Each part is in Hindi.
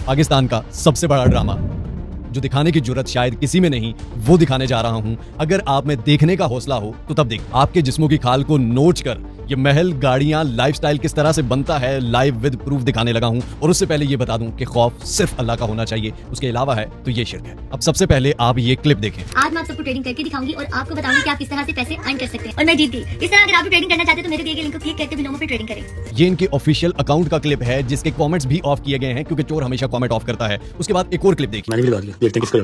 पाकिस्तान का सबसे बड़ा ड्रामा जो दिखाने की जरूरत शायद किसी में नहीं, वो दिखाने जा रहा हूं। अगर आप में देखने का हौसला हो तो तब देख। आपके जिस्मों की खाल को नोच कर ये महल, गाड़ियां, लाइफस्टाइल किस तरह से बनता है लाइव विद प्रूफ दिखाने लगा हूं। और उससे पहले ये बता दूं कि खौफ सिर्फ अल्लाह का होना चाहिए, उसके अलावा है तो ये शिर्क है। अब सबसे पहले आप ये क्लिप देखें। आज मैं आप सबको ट्रेडिंग करके दिखाऊंगी और आपको बताऊंगी कि आप किस तरह से पैसे अर्न कर सकते हैं। और मैं जीत गई। इस तरह अगर आप भी ट्रेडिंग करना चाहते हैं तो मेरे दिए गए लिंक को क्लिक करके बिलोमो पे ट्रेडिंग करें। ये इनके ऑफिशियल अकाउंट का क्लिप है जिसके कमेंट्स भी ऑफ किए गए हैं क्योंकि चोर हमेशा कमेंट ऑफ करता है। उसके बाद एक और क्लिप देखिए। मैंने भी लगा दिया, देखते हैं किसको।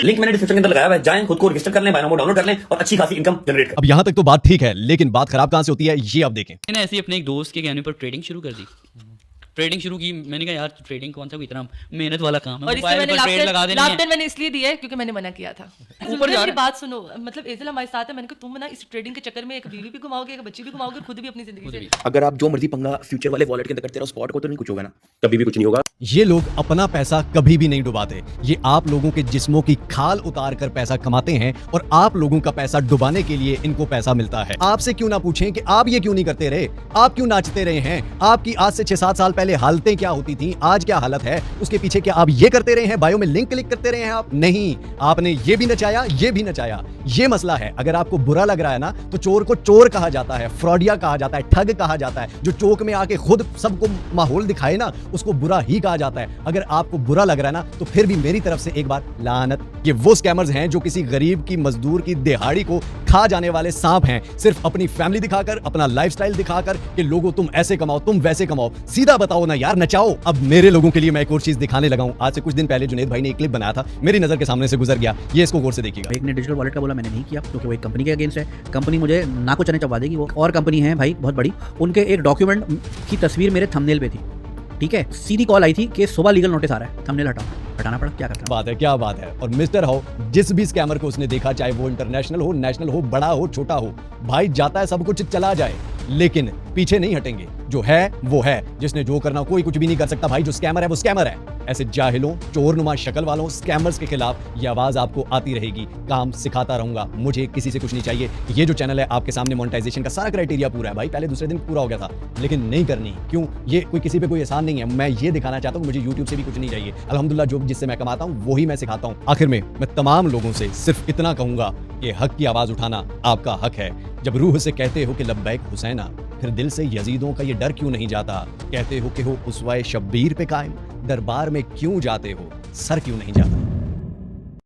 लिंक मैंने डिस्क्रिप्शन के अंदर लगाया है, जाएं खुद को रजिस्टर कर लें, बायनोमो डाउनलोड कर लें और अच्छी खासी इनकम जनरेट करें। अब यहाँ तक तो बात ठीक है, लेकिन बात खराब कहाँ से होती है ये आप देखें। मैंने ऐसे ही अपने एक दोस्त के कहने पर ट्रेडिंग शुरू कर दी। ट्रेडिंग शुरू की, मैंने कहा यार ट्रेडिंग कौन सा कोई इतना मेहनत वाला काम है। और इसमें मैंने लगा लाफ्टर मैंने इसलिए दिया है क्योंकि मैंने मना किया था। ऊपर मेरी बात सुनो, मतलब एजल हमारे साथ है, मैंने कहा तुम ना इस ट्रेडिंग के चक्कर में एक बीवी भी घुमाओगे, एक बच्ची भी घुमाओगे, खुद भी अपनी जिंदगी से। अगर आप जो मर्जी पंगा फ्यूचर वाले वॉलेट के अंदर करते रहो, स्पॉट को तो नहीं कुछ होगा ना, कभी भी कुछ नहीं होगा। ये लोग अपना पैसा कभी भी नहीं डुबाते। ये आप लोगों के जिस्मों की खाल उतार कर पैसा कमाते हैं और आप लोगों का पैसा डुबाने के लिए इनको पैसा मिलता है। आपसे क्यों ना पूछें कि आप ये क्यों नहीं करते रहे, आप क्यों नाचते रहे हैं, आपकी आज से 6-7 साल पहले हालतें क्या होती थी, आज क्या हालत है, उसके पीछे क्या आप ये करते रहे हैं, बायो में लिंक क्लिक करते रहे हैं आप? नहीं, आपने ये भी नचाया, ये भी नचाया। ये मसला है। अगर आपको बुरा लग रहा है ना तो चोर को चोर कहा जाता है, फ्रॉडिया कहा जाता है, ठग कहा जाता है। जो चौक में आके खुद सबको माहौल दिखाए ना उसको बुरा ही कहा जाता है। अगर आपको बुरा लग रहा है ना तो फिर भी मेरी तरफ से एक बार लानत। ये वो स्कैमर्स हैं जो किसी गरीब की, मजदूर की दिहाड़ी को खा जाने वाले सांप हैं, सिर्फ अपनी फैमिली दिखाकर, अपना लाइफस्टाइल दिखाकर कि लोगों तुम ऐसे कमाओ, तुम वैसे कमाओ। सीधा बताओ ना यार, नचाओ। अब मेरे लोगों के लिए मैं एक और चीज दिखाने लगा हूं। आज से कुछ दिन पहले जुनेद भाई ने एक क्लिप बनाया था, मेरी नजर के सामने से गुजर गया। ये इसको गौर से देखिएगा। एक ने डिजिटल वॉलेट का बोला, मैंने नहीं किया क्योंकि वो एक कंपनी के अगेंस्ट है। कंपनी मुझे ना कुछ चने चबा देगी। वो और कंपनी है भाई बहुत बड़ी, उनके एक डॉक्यूमेंट की तस्वीर मेरे थंबनेल पे थी। ठीक है, सीधी कॉल आई थी कि सुबह लीगल नोटिस आ रहा है, थंबनेल हटाना पड़ा, क्या करता बात है, क्या बात है। और मिस्टर हाउ, जिस भी स्कैमर को उसने देखा, चाहे वो इंटरनेशनल हो, नेशनल हो, बड़ा हो, छोटा हो, भाई जाता है सब कुछ चला जाए लेकिन पीछे नहीं हटेंगे। जो है वो है, जिसने जो करना कोई कुछ भी नहीं कर सकता भाई। जो स्कैमर है वो स्कैमर है। ऐसे जाहिलों, चोरनुमा शक्ल वालों, स्कैमर्स के खिलाफ ये आवाज आपको आती रहेगी। काम सिखाता रहूंगा, मुझे किसी से कुछ नहीं चाहिए। ये जो चैनल है आपके सामने मोनेटाइजेशन का सारा क्राइटेरिया पूरा है भाई, पहले दूसरे दिन पूरा हो गया था, लेकिन नहीं करनी। क्यों? ये कोई किसी पे कोई एहसान नहीं है। मैं ये दिखाना चाहता हूँ मुझे यूट्यूब से भी कुछ नहीं चाहिए। अल्हम्दुलिल्लाह जो जिससे मैं कमाता हूँ वही मैं सिखाता हूँ। आखिर में मैं तमाम लोगों से सिर्फ इतना कहूंगा कि हक की आवाज उठाना आपका हक है। जब रूह से कहते हो कि लब्बैक हुसैना, फिर दिल से यजीदों का ये डर क्यों नहीं जाता? कहते हो कि हो उसवाए शब्बीर पे कायम, दरबार में क्यों जाते हो, सर क्यों नहीं जाता?